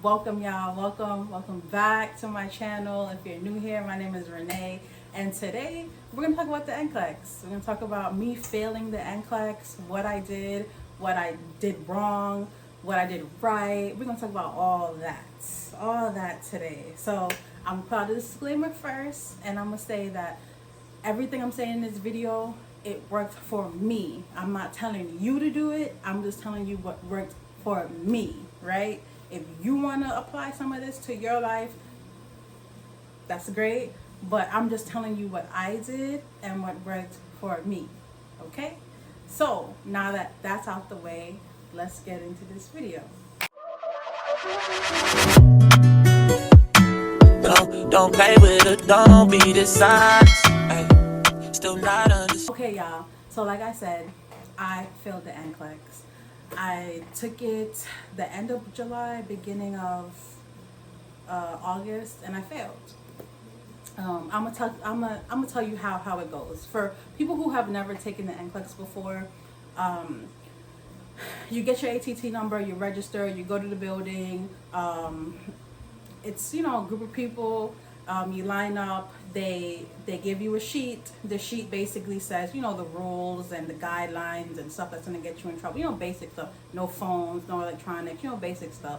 Welcome y'all, welcome back to my channel. If you're new here, my name is Renee, and today we're gonna talk about the NCLEX. We're gonna talk about me failing the NCLEX, what I did wrong, what I did right. We're gonna talk about all that today. So I'm proud of the disclaimer first, and I'm gonna say that everything I'm saying in this video, it worked for me. I'm not telling you to do it, I'm just telling you what worked for me, right? If you want to apply some of this to your life, that's great, but I'm just telling you what I did and what worked for me, okay? So now that that's out the way, let's get into this video. Don't play with it, don't be dishonest. Still not Okay, y'all, so like I said, I failed the NCLEX. I took it the end of July, beginning of August, and I failed. I'm gonna tell you how it goes. For people who have never taken the NCLEX before, you get your ATT number, you register, you go to the building. It's a group of people. You line up. They give you a sheet. The sheet basically says the rules and the guidelines and stuff that's gonna get you in trouble. Basic stuff. No phones, no electronics. Basic stuff.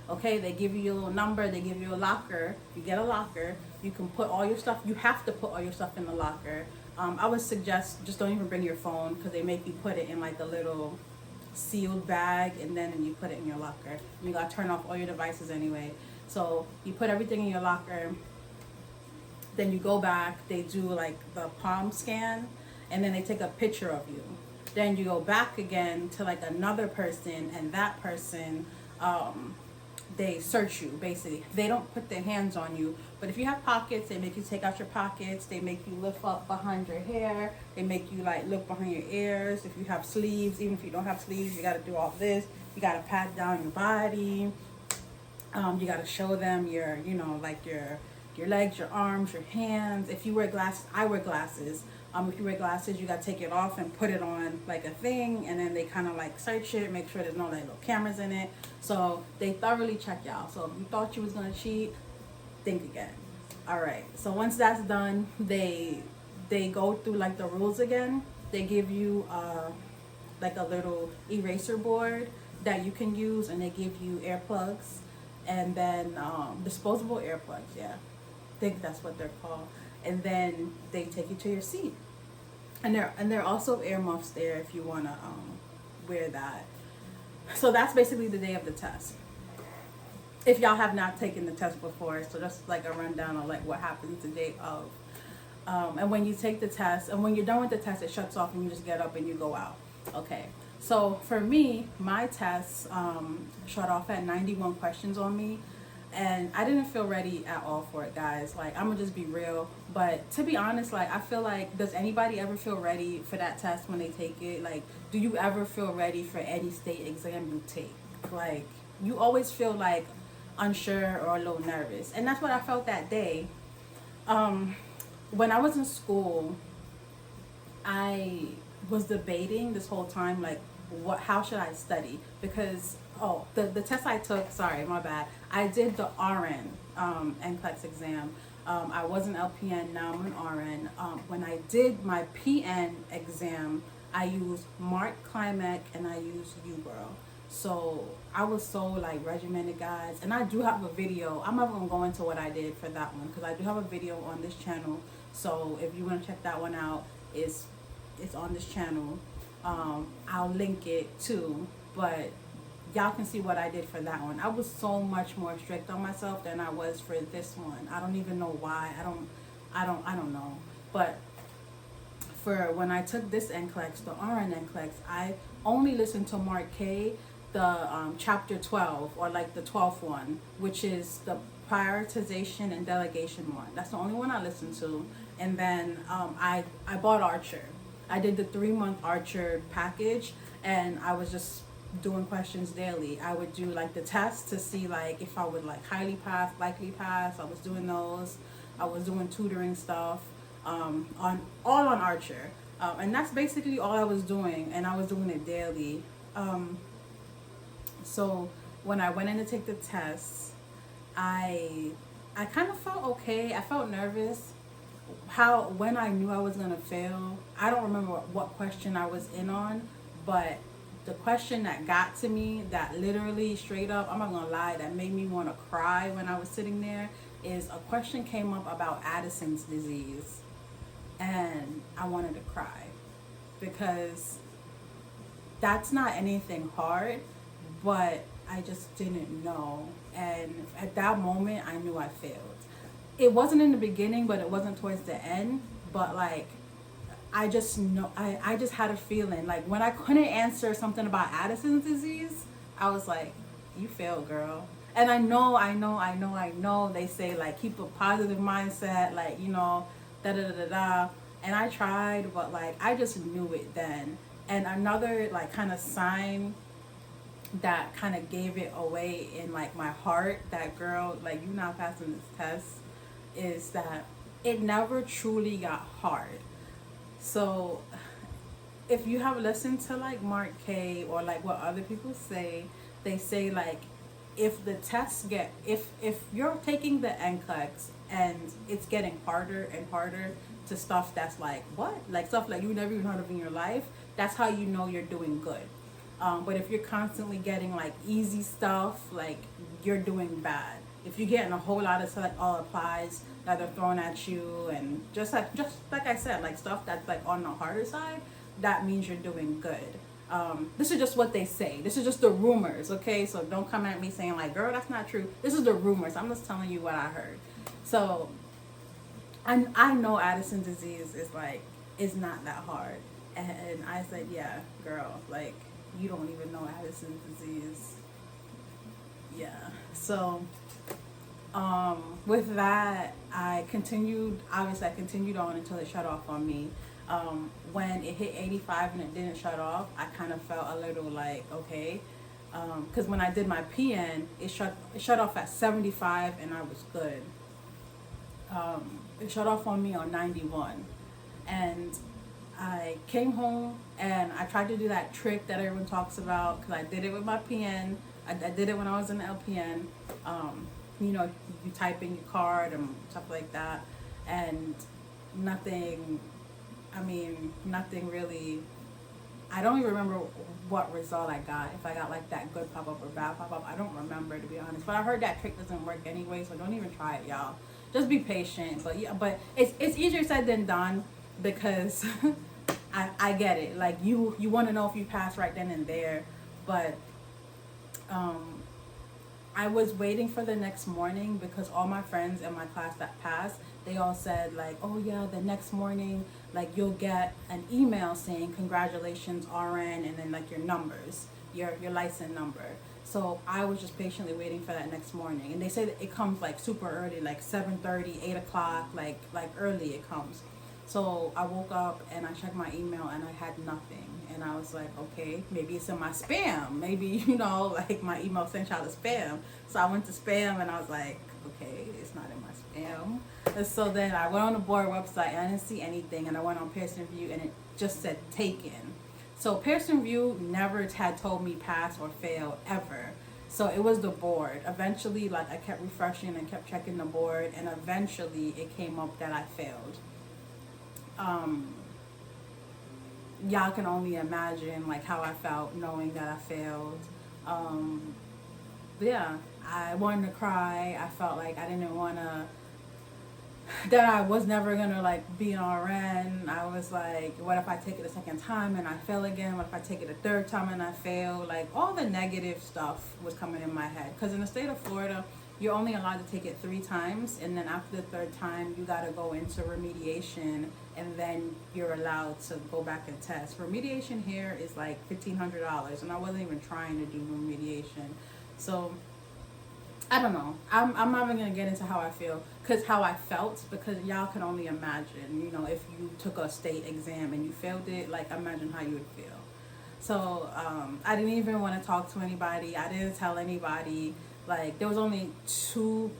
Okay, they give you a little number. They give you a locker. You get a locker. You can put all your stuff. You have to put all your stuff in the locker. I would suggest just don't even bring your phone, because they make you put it in like a little sealed bag, and then you put it in your locker. You gotta turn off all your devices anyway. So you put everything in your locker. Then you go back, they do like the palm scan, and then they take a picture of you. Then you go back again to like another person, and that person, they search you basically. They don't put their hands on you, but if you have pockets, they make you take out your pockets. They make you lift up behind your hair. They make you like look behind your ears. If you have sleeves, even if you don't have sleeves, you got to do all this. You got to pat down your body. You got to show them your your legs, your arms, your hands. If you wear glasses, I wear glasses. If you wear glasses, you gotta take it off and put it on like a thing, and then they kind of like search it, make sure there's no like little cameras in it. So they thoroughly check y'all. So if you thought you was gonna cheat, think again. All right. So once that's done, they go through like the rules again. They give you like a little eraser board that you can use, and they give you earplugs, and then disposable earplugs. Yeah. Think that's what they're called. And then they take you to your seat, and there are also earmuffs there if you want to wear that. So that's basically the day of the test, if y'all have not taken the test before. So just like a rundown on like what happens the day of, and when you take the test, and when you're done with the test, it shuts off and you just get up and you go out. Okay, so for me, my test shut off at 91 questions on me. And I didn't feel ready at all for it, guys. Like, I'm gonna just be real. But to be honest, like, I feel like, does anybody ever feel ready for that test when they take it? Like, do you ever feel ready for any state exam you take? Like, you always feel like unsure or a little nervous. And that's what I felt that day. When I was in school, I was debating this whole time, like, how should I study? Because the test I took, sorry, my bad, I did the RN NCLEX exam. I was an LPN, now I'm an RN. When I did my PN exam, I used Mark Climac and I used UGirl. So I was so like regimented, guys. And I do have a video. I'm not gonna go into what I did for that one, because I do have a video on this channel. So if you want to check that one out, it's on this channel. I'll link it too, but y'all can see what I did for that one. I was so much more strict on myself than I was for this one. I don't even know why. I don't know. But for when I took this NCLEX, the RN NCLEX, I only listened to Mark K, the chapter 12, or like the 12th one, which is the prioritization and delegation one. That's the only one I listened to. And then I bought Archer. I did the 3-month Archer package, and I was just doing questions daily. I would do like the test to see like if I would like highly pass, likely pass. I was doing those. I was doing tutoring stuff on Archer, and that's basically all I was doing, and I was doing it daily. So when I went in to take the tests, I I kind of felt okay. I felt nervous. When I knew I was gonna fail, I don't remember what question I was in on, but the question that got to me, that literally straight up, I'm not gonna lie, that made me want to cry when I was sitting there, is a question came up about Addison's disease, and I wanted to cry because that's not anything hard, but I just didn't know. And at that moment, I knew I failed. It wasn't in the beginning, but it wasn't towards the end. But like, I just know, I just had a feeling. Like, when I couldn't answer something about Addison's disease, I was like, you failed, girl. And I know. They say, like, keep a positive mindset, like, da da da da da. And I tried, but like, I just knew it then. And another, like, kind of sign that kind of gave it away in like my heart, that girl, like, you not passing this test, is that it never truly got hard. So if you have listened to like Mark K or like what other people say, they say like, if the tests get, if you're taking the NCLEX and it's getting harder and harder to stuff that's like, what, like stuff like you never even heard of in your life, that's how you know you're doing good. But if you're constantly getting like easy stuff, like, you're doing bad. If you're getting a whole lot of like all applies that are thrown at you, and just like I said, like stuff that's like on the harder side, that means you're doing good. This is just what they say. This is just the rumors, okay? So don't come at me saying like, girl, that's not true. This is the rumors. I'm just telling you what I heard. So I know Addison disease is not that hard. And I said, yeah, girl, like, you don't even know Addison's disease. Yeah. So with that, I continued on until it shut off on me. When it hit 85 and it didn't shut off, I kind of felt a little like, okay, because when I did my PN, it shut off at 75 and I was good. It shut off on me on 91, and I came home and I tried to do that trick that everyone talks about, because I did it with my PN. I did it when I was in the LPN. You type in your card and stuff like that, and nothing really. I don't even remember what result I got, if I got like that good pop-up or bad pop-up. I don't remember, to be honest, but I heard that trick doesn't work anyway, so don't even try it, y'all. Just be patient. But yeah, but it's easier said than done, because I get it. Like, you want to know if you pass right then and there, but I was waiting for the next morning, because all my friends in my class that passed, they all said like, oh yeah, the next morning, like, you'll get an email saying congratulations RN, and then like your numbers, your license number. So I was just patiently waiting for that next morning, and they say that it comes like super early, like 7:30, 8 o'clock, like early it comes. So I woke up and I checked my email and I had nothing. And I was like, okay, maybe it's in my spam. Maybe, like my email sent out to spam. So I went to spam and I was like, okay, it's not in my spam. And so then I went on the board website and I didn't see anything. And I went on Pearson View and it just said taken. So Pearson View never had told me pass or fail ever. So it was the board. Eventually, like, I kept refreshing and kept checking the board, and eventually it came up that I failed. Y'all can only imagine like how I felt knowing that I failed. Yeah, I wanted to cry. I felt like I didn't want to, that I was never gonna like be an RN. I was like, what if I take it a second time and I fail again? What if I take it a third time and I fail? Like, all the negative stuff was coming in my head, because in the state of Florida, you're only allowed to take it 3 times, and then after the 3rd time you got to go into remediation, and then you're allowed to go back and test. Remediation here is like $1,500, and I wasn't even trying to do remediation. So I don't know. I'm not even gonna get into how I felt, because y'all can only imagine, if you took a state exam and you failed it, like, imagine how you would feel. So I didn't even want to talk to anybody. I didn't tell anybody. Like, there was only 2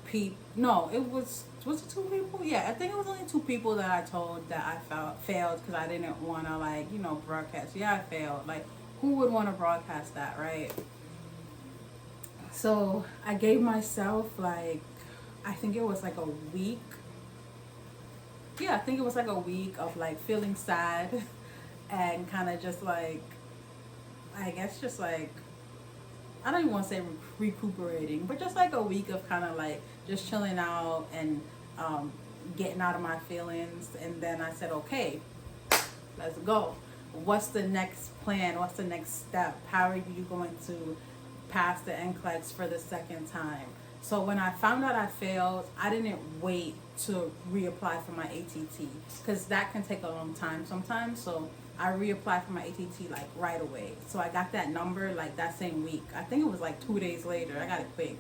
people. No, was it 2 people? Yeah, I think it was only 2 people that I told that I failed, because I didn't want to, like, broadcast. Yeah, I failed. Like, who would want to broadcast that, right? So I gave myself like, I think it was like a week. Yeah, I think it was like a week of like feeling sad and kind of just like, I guess just like, I don't even want to say recuperating, but just like a week of kind of like just chilling out and um, getting out of my feelings. And then I said, okay, let's go. What's the next plan? What's the next step? How are you going to pass the NCLEX for the second time? So when I found out I failed, I didn't wait to reapply for my ATT because that can take a long time sometimes. So I reapplied for my ATT like right away. So I got that number like that same week. I think it was like 2 days later. I got it quick.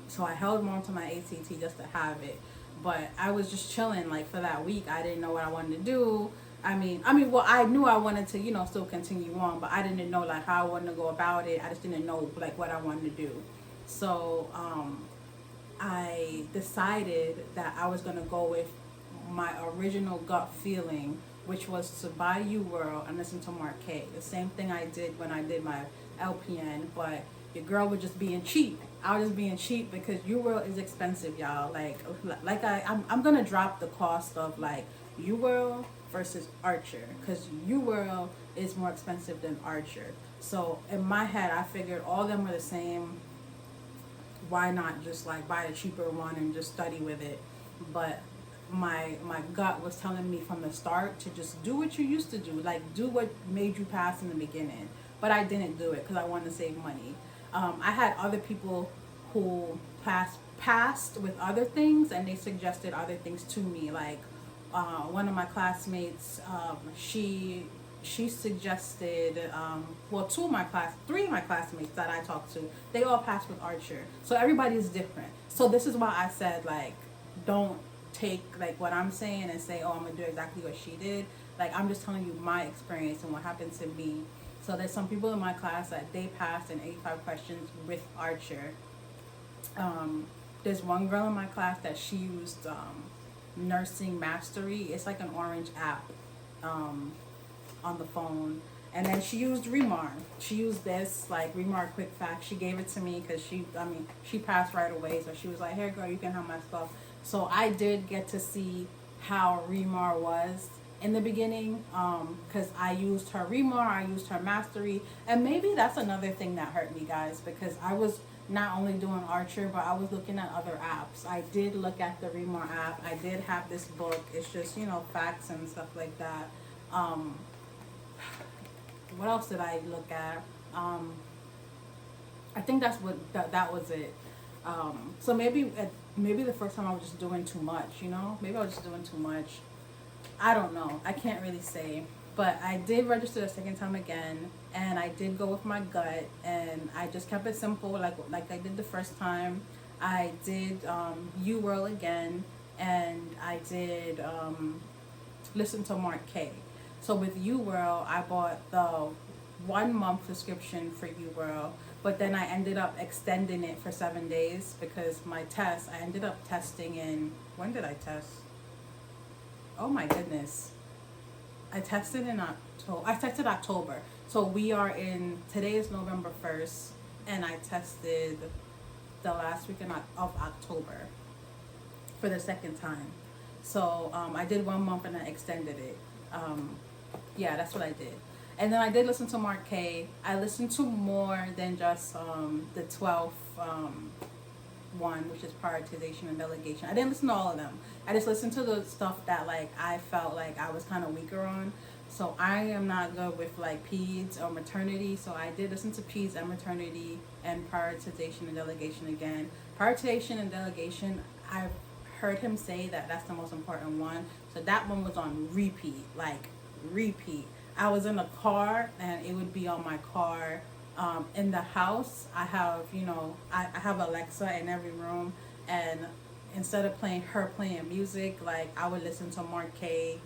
So I held on to my ACT just to have it, but I was just chilling like for that week. I didn't know what I wanted to do. Well, I knew I wanted to, still continue on, but I didn't know like how I wanted to go about it. I just didn't know like what I wanted to do. So I decided that I was gonna go with my original gut feeling, which was to buy U World and listen to Mark K. The same thing I did when I did my LPN, but your girl was just being cheap. I was just being cheap because U World is expensive, y'all. I'm gonna drop the cost of like U World versus Archer because U World is more expensive than Archer. So in my head, I figured all of them were the same. Why not just like buy a cheaper one and just study with it? But my gut was telling me from the start to just do what you used to do, like do what made you pass in the beginning. But I didn't do it because I wanted to save money. I had other people who passed with other things, and they suggested other things to me. Like one of my classmates, she suggested, three of my classmates that I talked to, they all passed with Archer. So everybody is different. So this is why I said like, don't take like what I'm saying and say, oh, I'm gonna do exactly what she did. Like I'm just telling you my experience and what happened to me. So there's some people in my class that they passed in 85 questions with Archer. There's one girl in my class that she used Nursing Mastery. It's like an orange app on the phone. And then she used Remar. She used this, like Remar Quick Fact. She gave it to me because she passed right away. So she was like, here girl, you can have my stuff. So I did get to see how Remar was in the beginning, because I used her Remar, I used her Mastery, and maybe that's another thing that hurt me, guys, because I was not only doing Archer, but I was looking at other apps. I did look at the Remar app. I did have this book. It's just, facts and stuff like that. What else did I look at? I think that was it. So maybe the first time I was just doing too much, Maybe I was just doing too much. I don't know. I can't really say. But I did register the second time again, and I did go with my gut, and I just kept it simple like I did the first time. I did U World again, and I did listen to Mark K. So with U World, I bought the 1 month subscription for U World, but then I ended up extending it for 7 days because my test, I ended up testing in, when did I test? Oh my goodness. I tested in October. I tested October. So today is November 1st, and I tested the last week of October for the second time. So I did 1 month and I extended it. Yeah, that's what I did. And then I did listen to Mark K. I listened to more than just the 12th one, which is prioritization and delegation. I didn't listen to all of them. I just listened to the stuff that like I felt like I was kind of weaker on. So I am not good with like peds or maternity. So I did listen to peds and maternity and prioritization and delegation again. Prioritization and delegation, I've heard him say that that's the most important one. So that one was on repeat, like repeat. I was in a car and it would be on my car. In the house, I have, I have Alexa in every room, and instead of playing music, like I would listen to Mark K.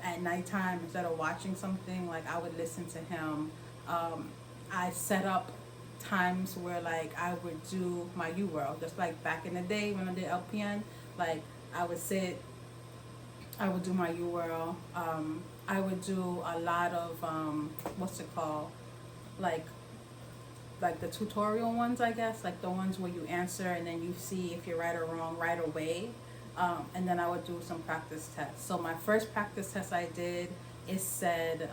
At nighttime. Instead of watching something, like I would listen to him. I set up times where like I would do my U World, just like back in the day when I did LPN. Like I would do my U World. I would do a lot of what's it called, like like the tutorial ones, I guess, like the ones where you answer and then you see if you're right or wrong right away. And then I would do some practice tests. So my first practice test I did, it said,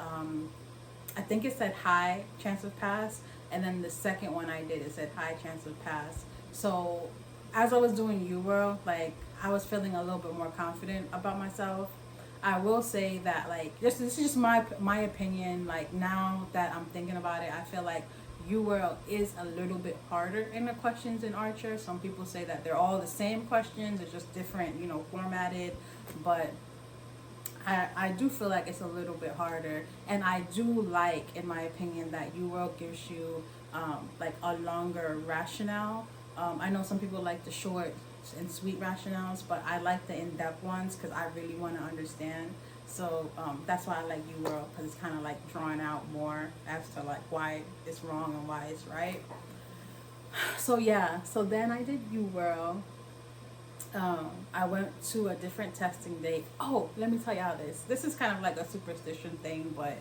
I think it said high chance of pass. And then the second one I did, it said high chance of pass. So as I was doing UWorld, like I was feeling a little bit more confident about myself. I will say that like this is just my opinion. Like now that I'm thinking about it, I feel like UWorld is a little bit harder in the questions in Archer. Some people say that they're all the same questions, it's just different, formatted. But I do feel like it's a little bit harder, and I do like, in my opinion, that UWorld gives you like a longer rationale. I know some people like the short and sweet rationales, but I like the in-depth ones because I really want to understand. So that's why I like UWorld, because it's kind of like drawing out more as to like why it's wrong and why it's right. So yeah, so then I did UWorld. I went to a different testing date. Oh, let me tell y'all this. This is kind of like a superstition thing, but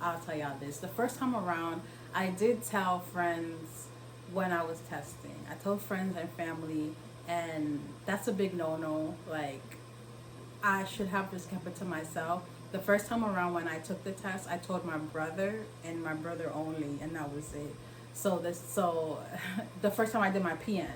I'll tell y'all this. The first time around, I did tell friends when I was testing. I told friends and family, and that's a big no-no. Like, I should have just kept it to myself. The first time around when I took the test, I told my brother and my brother only, and that was it. So the first time I did my PN.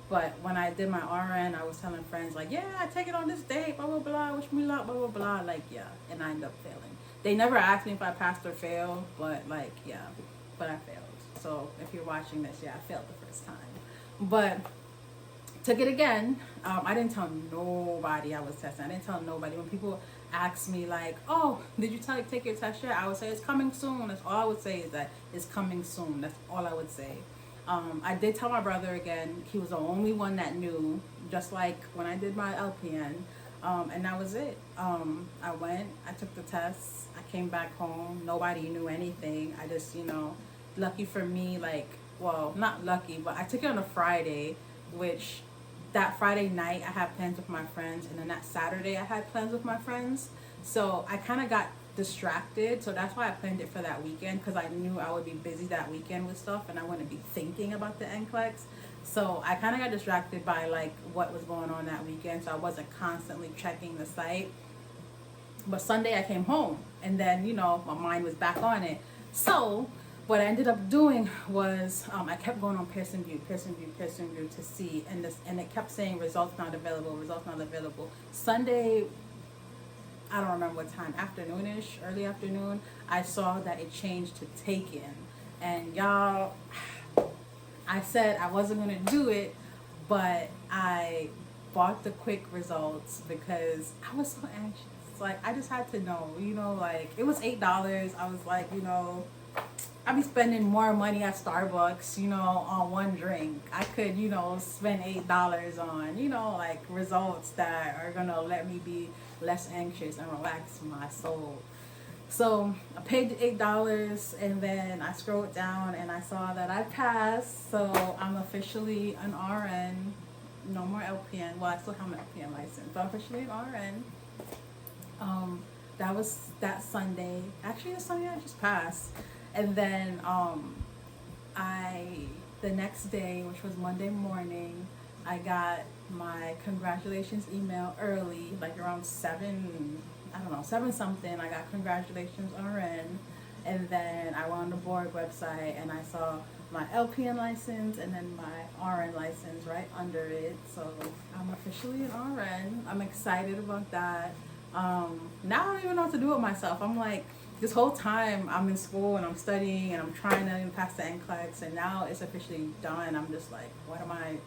But when I did my RN, I was telling friends like, yeah, I take it on this date, blah, blah, blah, wish me luck, blah, blah, blah. Like, yeah, and I ended up failing. They never asked me if I passed or failed, but like, yeah, but I failed. So if you're watching this, yeah, I failed the first time. But took it again. I didn't tell nobody I was testing. I didn't tell nobody. When people ask me like, oh, did you take your test yet? I would say it's coming soon. That's all I would say, is that it's coming soon. That's all I would say. I did tell my brother again. He was the only one that knew, just like when I did my LPN. And that was it. I went, I took the test, I came back home. Nobody knew anything. I just, lucky for me, like, well, not lucky, but I took it on a Friday, which that Friday night I had plans with my friends, and then that Saturday I had plans with my friends. So I kind of got distracted, so that's why I planned it for that weekend, because I knew I would be busy that weekend with stuff and I wouldn't be thinking about the NCLEX. So I kind of got distracted by like what was going on that weekend, so I wasn't constantly checking the site. But Sunday I came home, and then my mind was back on it. So what I ended up doing was I kept going on Pearson View to see, and it kept saying results not available. Sunday, I don't remember what time, afternoonish, early afternoon, I saw that it changed to taken. And y'all, I said I wasn't going to do it, but I bought the quick results because I was so anxious. Like, I just had to know, like, it was $8. I was like, I'd be spending more money at Starbucks, on one drink. I could, spend $8 on, like results that are going to let me be less anxious and relax my soul. So I paid the $8, and then I scrolled down and I saw that I passed. So I'm officially an RN. No more LPN. Well, I still have an LPN license, but I'm officially an RN. That was that Sunday. Actually, the Sunday I just passed. And then the next day, which was Monday morning, I got my congratulations email early, like around 7 something. I got congratulations RN. And then I went on the board website and I saw my LPN license and then my RN license right under it. So I'm officially an RN. I'm excited about that. Now I don't even know what to do with myself. I'm like, this whole time I'm in school and I'm studying and I'm trying to pass the NCLEX, and now it's officially done. I'm just like, what am I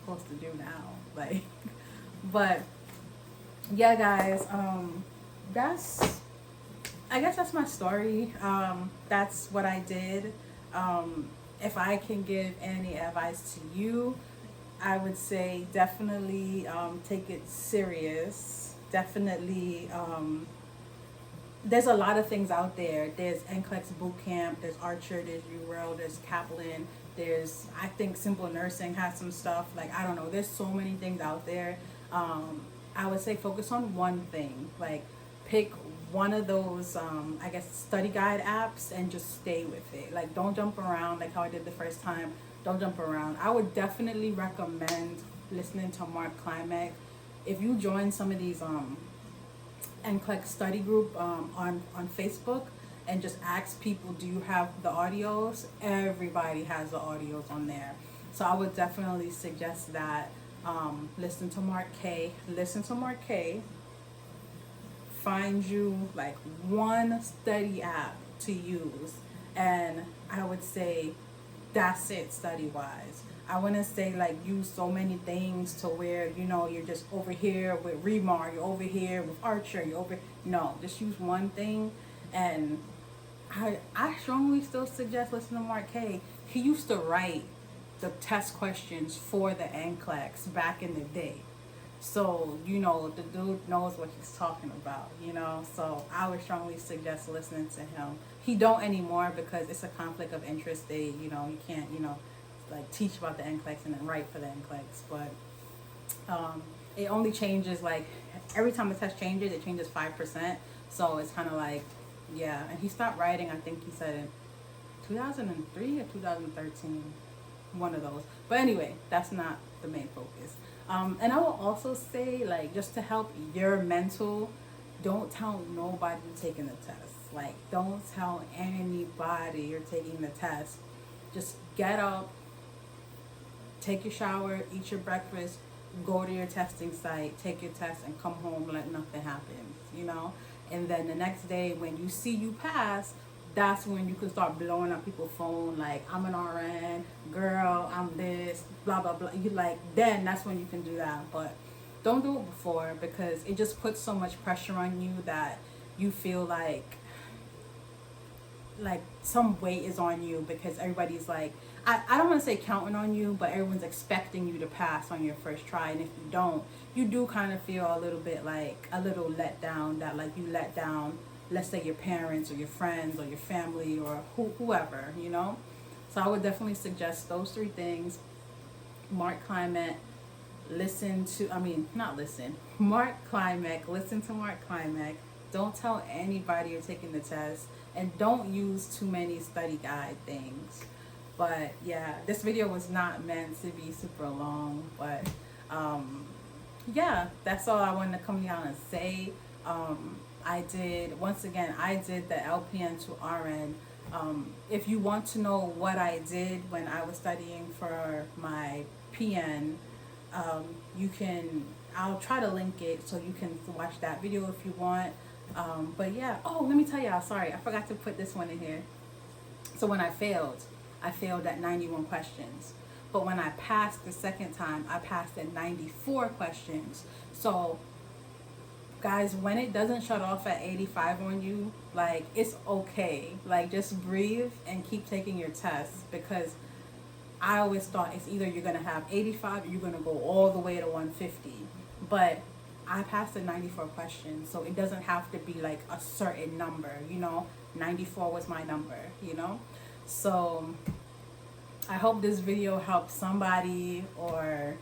supposed to do now? Like, but yeah, guys, I guess that's my story. That's what I did. If I can give any advice to you, I would say definitely take it serious. Definitely, there's a lot of things out there. There's NCLEX Bootcamp, there's Archer, there's UWorld, there's Kaplan, there's, I think Simple Nursing has some stuff. Like, I don't know, there's so many things out there. I would say focus on one thing. Like, pick one of those I guess study guide apps and just stay with it. Like, don't jump around like how I did the first time. Don't jump around. I would definitely recommend listening to Mark Klimek. If you join some of these NCLEX study group on Facebook and just ask people, do you have the audios? Everybody has the audios on there. So I would definitely suggest that. Listen to Mark K. Listen to Mark K. Find you like one study app to use, and I would say that's it study wise. I wouldn't say like use so many things to where, you know, you're just over here with Remar, you're over here with Archer, you're over. No, just use one thing. And I strongly still suggest listening to Mark K. He used to write the test questions for the NCLEX back in the day. So, you know, the dude knows what he's talking about, you know. So I would strongly suggest listening to him. He don't anymore because it's a conflict of interest. They, you know, you can't, you know, like teach about the NCLEX and then write for the NCLEX. But it only changes, like, every time the test changes, it changes 5%. So it's kind of like, yeah. And he stopped writing, I think he said in 2003 or 2013. One of those. But anyway, that's not the main focus. And I will also say, like, just to help your mental, don't tell nobody you're taking the test. Like, don't tell anybody you're taking the test. Just get up, take your shower, eat your breakfast, go to your testing site, take your test, and come home like nothing happened, you know? And then the next day when you see you pass, that's when you can start blowing up people's phone, like, I'm an RN, girl, I'm this, blah, blah, blah. You like, then that's when you can do that. But don't do it before, because it just puts so much pressure on you that you feel like some weight is on you, because everybody's like, I don't want to say counting on you, but everyone's expecting you to pass on your first try. And if you don't, you do kind of feel a little bit like a little let down, that like you let down, let's say, your parents or your friends or your family or whoever, you know. So I would definitely suggest those three things. Mark Klimek, Mark Klimek, listen to Mark Klimek. Don't tell anybody you're taking the test, and don't use too many study guide things. But yeah, this video was not meant to be super long, but yeah, that's all I wanted to come down and say. I did the LPN to RN. If you want to know what I did when I was studying for my PN, I'll try to link it so you can watch that video if you want. But yeah, oh, let me tell y'all, sorry, I forgot to put this one in here. So when I failed at 91 questions. But when I passed the second time, I passed at 94 questions. So guys, when it doesn't shut off at 85 on you, like, it's okay. Like, just breathe and keep taking your tests, because I always thought it's either you're going to have 85 or you're going to go all the way to 150. But I passed the 94 questions, so it doesn't have to be like a certain number, you know. 94 was my number, you know. So I hope this video helped somebody, or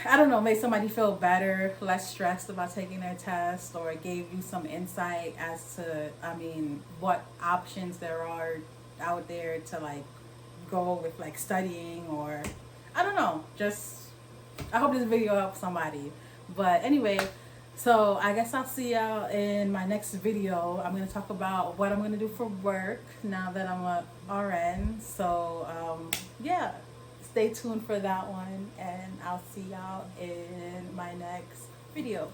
I don't know, make somebody feel better, less stressed about taking their test, or gave you some insight as to, what options there are out there to like go with, like studying, or I don't know, just I hope this video helps somebody. But anyway, so I guess I'll see y'all in my next video. I'm going to talk about what I'm going to do for work now that I'm a RN. So yeah, stay tuned for that one, and I'll see y'all in my next video.